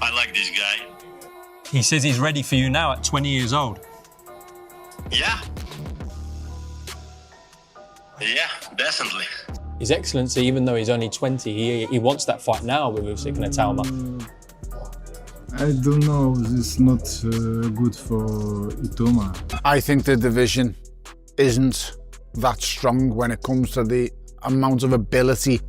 I like this guy. He says he's ready for you now at 20 years old. Yeah. Yeah, definitely. His Excellency, even though he's only 20, he wants that fight now with Usyk and Itauma. I don't know, this is not good for Itauma. I think the division isn't that strong when it comes to the amount of ability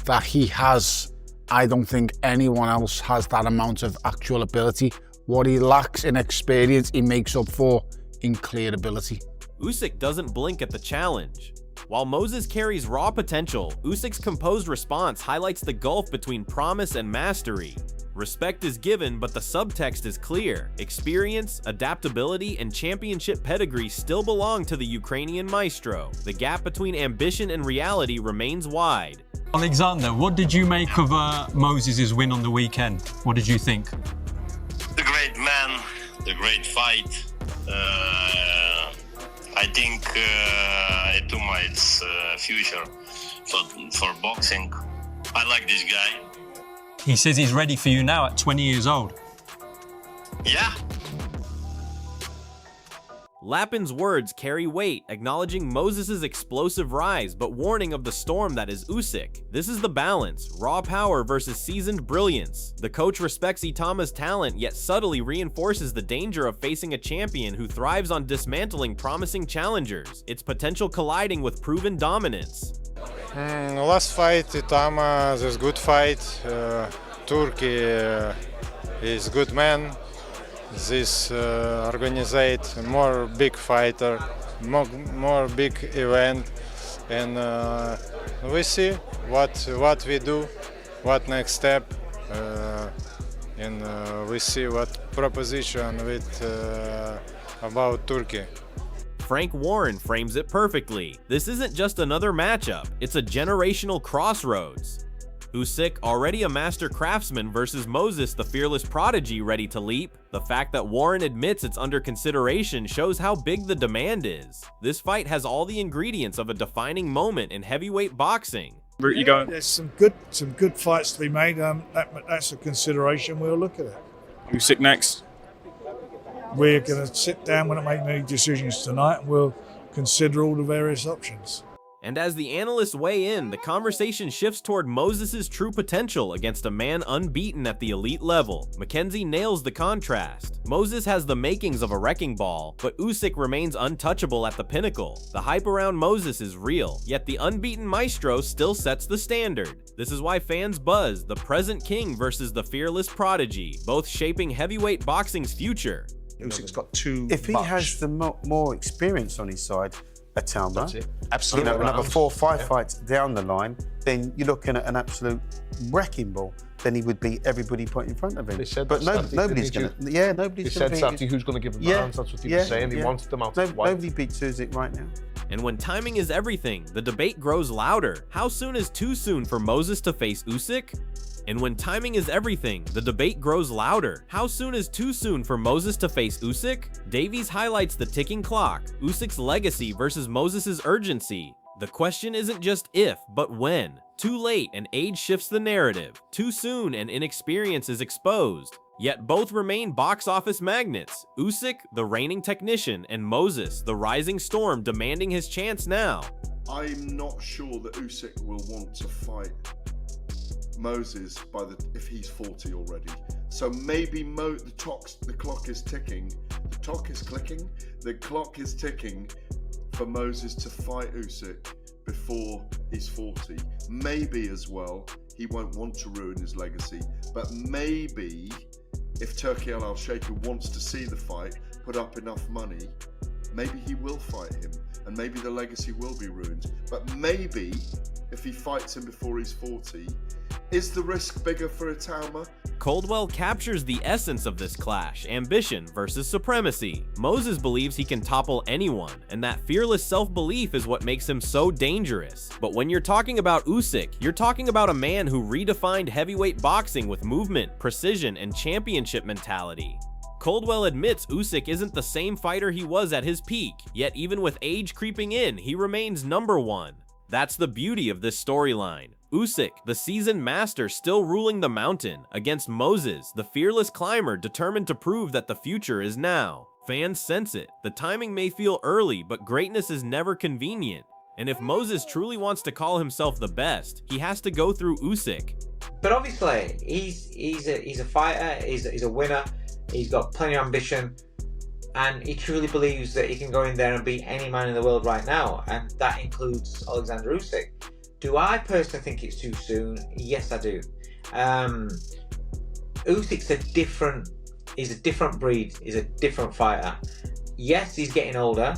that he has. I don't think anyone else has that amount of actual ability. What he lacks in experience, he makes up for in clear ability. Usyk doesn't blink at the challenge. While Moses carries raw potential, Usyk's composed response highlights the gulf between promise and mastery. Respect is given, but the subtext is clear. Experience, adaptability, and championship pedigree still belong to the Ukrainian maestro. The gap between ambition and reality remains wide. Oleksandr, what did you make of Moses' win on the weekend? What did you think? The great man, the great fight. I think Itauma is future for boxing. I like this guy. He says he's ready for you now at 20 years old. Yeah. Lapin's words carry weight, acknowledging Moses' explosive rise, but warning of the storm that is Usyk. This is the balance, raw power versus seasoned brilliance. The coach respects Itauma's talent, yet subtly reinforces the danger of facing a champion who thrives on dismantling promising challengers, its potential colliding with proven dominance. Last fight, Itauma, there's good fight. Turkey is good man. This organizate more big fighter, more big event, and we see what we do, what next step, and we see what proposition with about Turkey. Frank Warren frames it perfectly. This isn't just another matchup, it's a generational crossroads. Usyk, already a master craftsman, versus Moses, the fearless prodigy ready to leap. The fact that Warren admits it's under consideration shows how big the demand is. This fight has all the ingredients of a defining moment in heavyweight boxing. Where you going? There's some good fights to be made. That's a consideration. We'll look at it. Usyk next. We're going to sit down. We're not making any decisions tonight, and we'll consider all the various options. And as the analysts weigh in, the conversation shifts toward Moses' true potential against a man unbeaten at the elite level. Mackenzie nails the contrast. Moses has the makings of a wrecking ball, but Usyk remains untouchable at the pinnacle. The hype around Moses is real, yet the unbeaten maestro still sets the standard. This is why fans buzz the present king versus the fearless prodigy, both shaping heavyweight boxing's future. Usyk's got too If he has the more experience on his side, Itauma, that's it. Absolutely. Another 4 or 5 fights down the line, then you're looking at an absolute wrecking ball. Then he would beat everybody put in front of him. They said but nobody's going to. Yeah, nobody's going to. He said Saturday who's going to give him rounds. That's what he was saying. He wanted them out. Nobody beats Usyk right now. And when timing is everything, the debate grows louder. How soon is too soon for Moses to face Usyk? And when timing is everything, the debate grows louder. How soon is too soon for Moses to face Usyk? Davies highlights the ticking clock, Usyk's legacy versus Moses' urgency. The question isn't just if, but when. Too late and age shifts the narrative. Too soon and inexperience is exposed. Yet both remain box office magnets. Usyk, the reigning technician, and Moses, the rising storm demanding his chance now. I'm not sure that Usyk will want to fight Moses if he's 40 already. So maybe the clock is ticking. The clock is clicking. The clock is ticking for Moses to fight Usyk before he's 40. Maybe as well, he won't want to ruin his legacy, but maybe if Turki Al-Sheikh wants to see the fight, put up enough money, maybe he will fight him, and maybe the legacy will be ruined. But maybe if he fights him before he's 40, is the risk bigger for Itauma? Coldwell captures the essence of this clash, ambition versus supremacy. Moses believes he can topple anyone, and that fearless self-belief is what makes him so dangerous. But when you're talking about Usyk, you're talking about a man who redefined heavyweight boxing with movement, precision, and championship mentality. Coldwell admits Usyk isn't the same fighter he was at his peak, yet even with age creeping in, he remains #1. That's the beauty of this storyline. Usyk, the seasoned master still ruling the mountain, against Moses, the fearless climber determined to prove that the future is now. Fans sense it. The timing may feel early, but greatness is never convenient. And if Moses truly wants to call himself the best, he has to go through Usyk. But obviously, he's a fighter, he's a winner, he's got plenty of ambition, and he truly believes that he can go in there and beat any man in the world right now, and that includes Oleksandr Usyk. Do I personally think it's too soon? Yes, I do. Usyk's he's a different breed, he's a different fighter. Yes, he's getting older.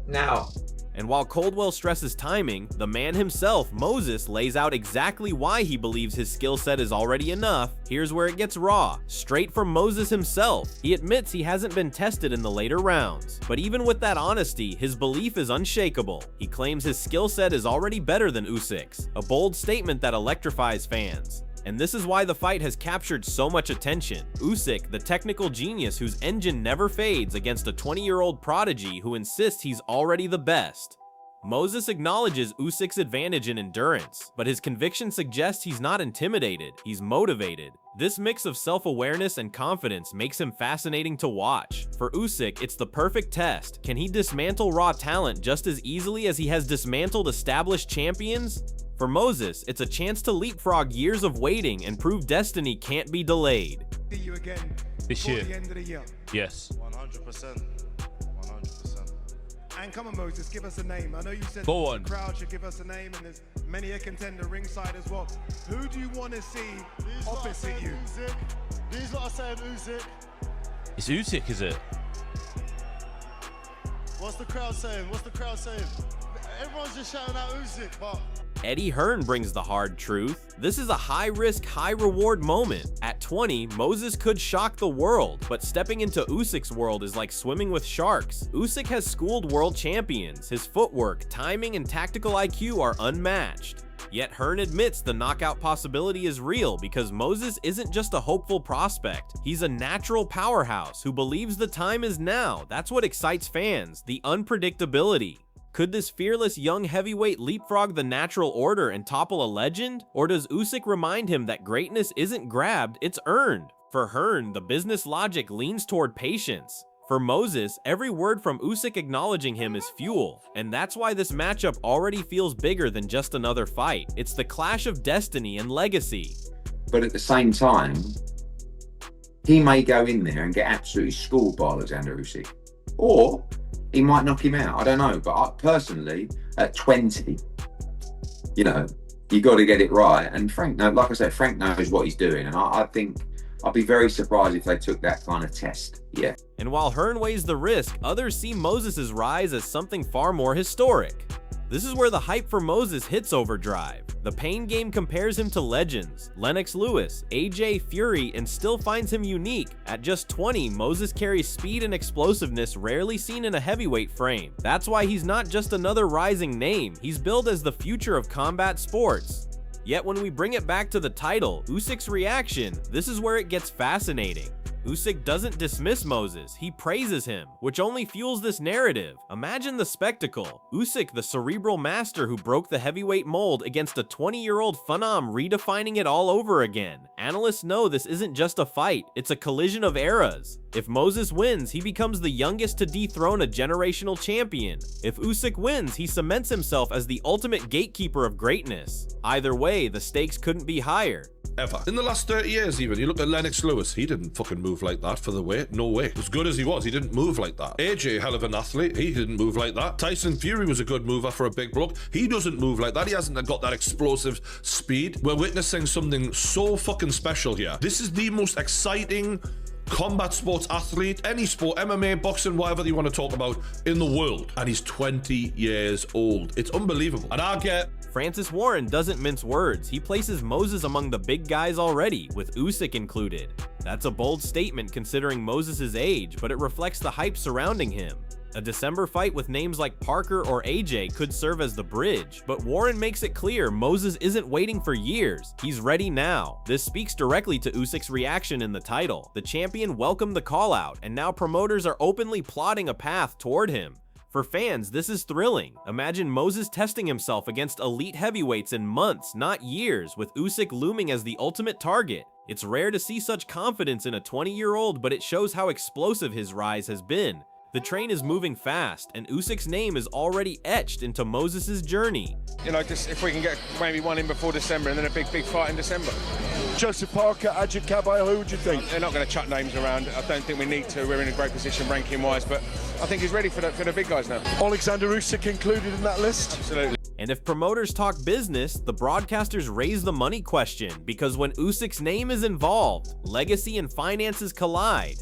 Now, and while Coldwell stresses timing, the man himself, Moses, lays out exactly why he believes his skill set is already enough. Here's where it gets raw, straight from Moses himself. He admits he hasn't been tested in the later rounds, but even with that honesty, his belief is unshakable. He claims his skill set is already better than Usyk's, a bold statement that electrifies fans. And this is why the fight has captured so much attention. Usyk, the technical genius whose engine never fades, against a 20-year-old prodigy who insists he's already the best. Moses acknowledges Usyk's advantage in endurance, but his conviction suggests he's not intimidated, he's motivated. This mix of self-awareness and confidence makes him fascinating to watch. For Usyk, it's the perfect test. Can he dismantle raw talent just as easily as he has dismantled established champions? For Moses, it's a chance to leapfrog years of waiting and prove destiny can't be delayed. See you again this before year. the end of the year. Yes. 100%. 100%. And come on, Moses, give us a name. I know you said Go on. the crowd should give us a name, and there's many a contender ringside as well. Who do you want to see opposite you? These lot are saying Usyk. It's Usyk, is it? What's the crowd saying? What's the crowd saying? Everyone's just shouting out Usyk, but Eddie Hearn brings the hard truth. This is a high-risk, high-reward moment. At 20, Moses could shock the world, but stepping into Usyk's world is like swimming with sharks. Usyk has schooled world champions. His footwork, timing, and tactical IQ are unmatched. Yet Hearn admits the knockout possibility is real because Moses isn't just a hopeful prospect. He's a natural powerhouse who believes the time is now. That's what excites fans, the unpredictability. Could this fearless young heavyweight leapfrog the natural order and topple a legend? Or does Usyk remind him that greatness isn't grabbed, it's earned? For Hearn, the business logic leans toward patience. For Moses, every word from Usyk acknowledging him is fuel, and that's why this matchup already feels bigger than just another fight. It's the clash of destiny and legacy. But at the same time, he may go in there and get absolutely schooled by Oleksandr Usyk. Or he might knock him out. I don't know. But I, personally, at 20, you know, you got to get it right. And Frank, like I said, Frank knows what he's doing. And I think I'd be very surprised if they took that kind of test. Yeah. And while Hearn weighs the risk, others see Moses' rise as something far more historic. This is where the hype for Moses hits overdrive. The pain game compares him to legends, Lennox Lewis, AJ, Fury, and still finds him unique. At just 20, Moses carries speed and explosiveness rarely seen in a heavyweight frame. That's why he's not just another rising name, he's billed as the future of combat sports. Yet when we bring it back to the title, Usyk's reaction, this is where it gets fascinating. Usyk doesn't dismiss Moses, he praises him, which only fuels this narrative. Imagine the spectacle. Usyk, the cerebral master who broke the heavyweight mold, against a 20-year-old phenom redefining it all over again. Analysts know this isn't just a fight, it's a collision of eras. If Moses wins, he becomes the youngest to dethrone a generational champion. If Usyk wins, he cements himself as the ultimate gatekeeper of greatness. Either way, the stakes couldn't be higher. Ever. In the last 30 years even, you look at Lennox Lewis, he didn't fucking move like that for the weight, no way. As good as he was, he didn't move like that. AJ, hell of an athlete, he didn't move like that. Tyson Fury was a good mover for a big bloke, he doesn't move like that, he hasn't got that explosive speed. We're witnessing something so fucking special here. This is the most exciting combat sports athlete, any sport, MMA, boxing, whatever you want to talk about, in the world. And he's 20 years old. It's unbelievable. And I get... Francis Warren doesn't mince words. He places Moses among the big guys already, with Usyk included. That's a bold statement considering Moses' age, but it reflects the hype surrounding him. A December fight with names like Parker or AJ could serve as the bridge, but Warren makes it clear Moses isn't waiting for years, he's ready now. This speaks directly to Usyk's reaction in the title. The champion welcomed the call out, and now promoters are openly plotting a path toward him. For fans, this is thrilling. Imagine Moses testing himself against elite heavyweights in months, not years, with Usyk looming as the ultimate target. It's rare to see such confidence in a 20-year-old, but it shows how explosive his rise has been. The train is moving fast, and Usyk's name is already etched into Moses' journey. You know, just if we can get maybe one in before December and then a big fight in December. Joseph Parker, Adjit Kabayel, who would you think? They're not going to chuck names around. I don't think we need to. We're in a great position ranking-wise, but I think he's ready for the big guys now. Oleksandr Usyk included in that list? Absolutely. And if promoters talk business, the broadcasters raise the money question, because when Usyk's name is involved, legacy and finances collide.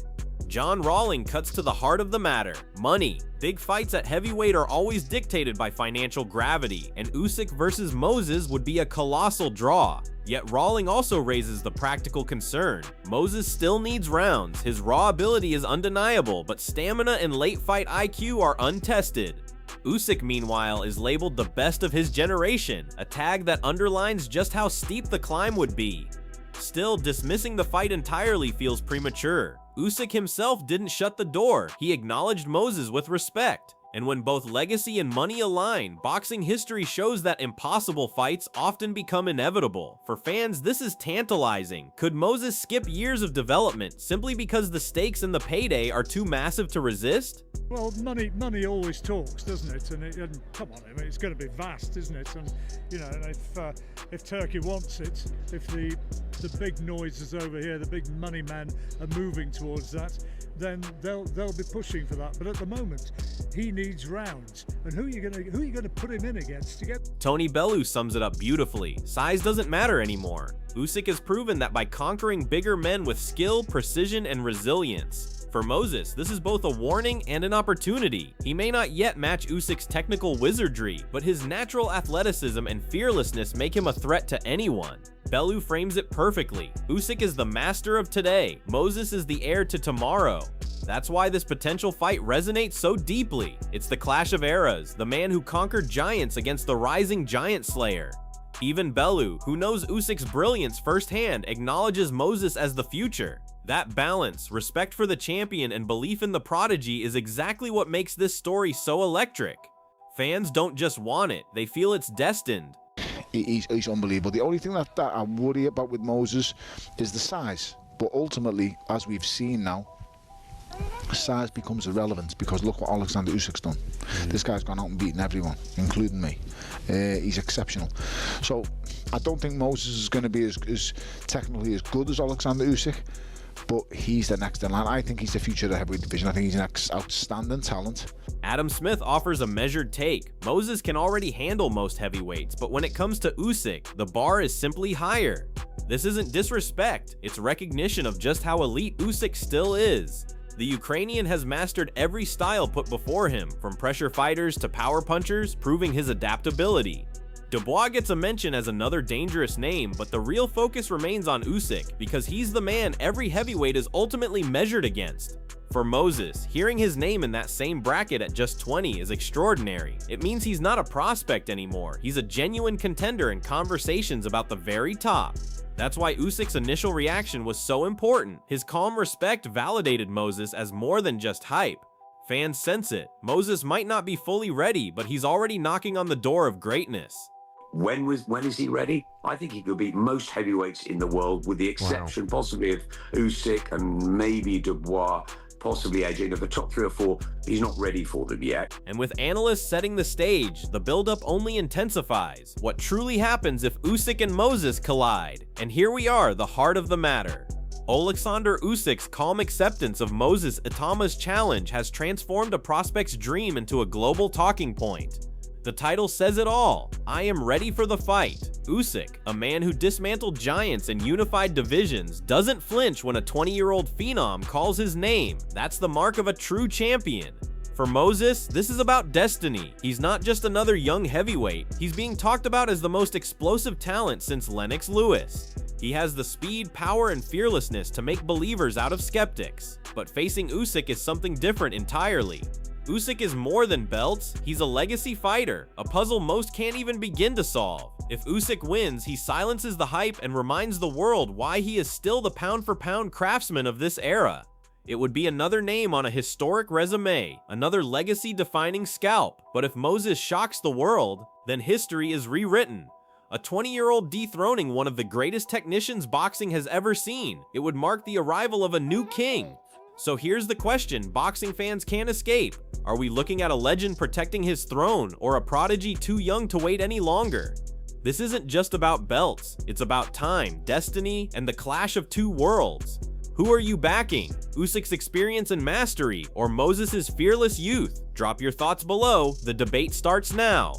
John Rawling cuts to the heart of the matter: money. Big fights at heavyweight are always dictated by financial gravity, and Usyk versus Moses would be a colossal draw. Yet Rawling also raises the practical concern. Moses still needs rounds, his raw ability is undeniable, but stamina and late fight IQ are untested. Usyk, meanwhile, is labeled the best of his generation, a tag that underlines just how steep the climb would be. Still, dismissing the fight entirely feels premature. Usyk himself didn't shut the door, he acknowledged Moses with respect. And when both legacy and money align, boxing history shows that impossible fights often become inevitable. For fans, this is tantalizing. Could Moses skip years of development simply because the stakes and the payday are too massive to resist? Well, money always talks, doesn't it? And come on, I mean, it's going to be vast, isn't it? And you know, if Turkey wants it, if the big noises over here, the big money men are moving towards that, then they'll be pushing for that. But at the moment, he needs rounds. And who are you going to put him in against to get? Tony Bellew sums it up beautifully. Size doesn't matter anymore. Usyk has proven that by conquering bigger men with skill, precision, and resilience. For Moses, this is both a warning and an opportunity. He may not yet match Usyk's technical wizardry, but his natural athleticism and fearlessness make him a threat to anyone. Bellew frames it perfectly. Usyk is the master of today. Moses is the heir to tomorrow. That's why this potential fight resonates so deeply. It's the clash of eras, the man who conquered giants against the rising giant slayer. Even Bellew, who knows Usyk's brilliance firsthand, acknowledges Moses as the future. That balance, respect for the champion, and belief in the prodigy is exactly what makes this story so electric. Fans don't just want it, they feel it's destined. He's unbelievable. The only thing that I worry about with Moses is the size. But ultimately, as we've seen now, size becomes irrelevant because look what Oleksandr Usyk's done. This guy's gone out and beaten everyone, including me. He's exceptional. So I don't think Moses is going to be as technically as good as Oleksandr Usyk, but he's the next in line. I think he's the future of the heavyweight division. I think he's an outstanding talent. Adam Smith offers a measured take. Moses can already handle most heavyweights, but when it comes to Usyk, the bar is simply higher. This isn't disrespect, it's recognition of just how elite Usyk still is. The Ukrainian has mastered every style put before him, from pressure fighters to power punchers, proving his adaptability. Dubois gets a mention as another dangerous name, but the real focus remains on Usyk, because he's the man every heavyweight is ultimately measured against. For Moses, hearing his name in that same bracket at just 20 is extraordinary. It means he's not a prospect anymore, he's a genuine contender in conversations about the very top. That's why Usyk's initial reaction was so important. His calm respect validated Moses as more than just hype. Fans sense it. Moses might not be fully ready, but he's already knocking on the door of greatness. When is he ready? I think he could beat most heavyweights in the world, with the exception possibly of Usyk and maybe Dubois, possibly AJ. Of the top 3 or 4, he's not ready for them yet. And with analysts setting the stage, the buildup only intensifies. What truly happens if Usyk and Moses collide? And here we are, the heart of the matter. Oleksandr Usyk's calm acceptance of Moses Itauma's challenge has transformed a prospect's dream into a global talking point. The title says it all. I am ready for the fight. Usyk, a man who dismantled giants and unified divisions, doesn't flinch when a 20-year-old phenom calls his name. That's the mark of a true champion. For Moses, this is about destiny. He's not just another young heavyweight. He's being talked about as the most explosive talent since Lennox Lewis. He has the speed, power, and fearlessness to make believers out of skeptics. But facing Usyk is something different entirely. Usyk is more than belts, he's a legacy fighter, a puzzle most can't even begin to solve. If Usyk wins, he silences the hype and reminds the world why he is still the pound-for-pound craftsman of this era. It would be another name on a historic resume, another legacy-defining scalp. But if Moses shocks the world, then history is rewritten. A 20-year-old dethroning one of the greatest technicians boxing has ever seen. It would mark the arrival of a new king. So here's the question boxing fans can't escape. Are we looking at a legend protecting his throne, or a prodigy too young to wait any longer? This isn't just about belts, it's about time, destiny, and the clash of two worlds. Who are you backing? Usyk's experience and mastery, or Moses' fearless youth? Drop your thoughts below, the debate starts now.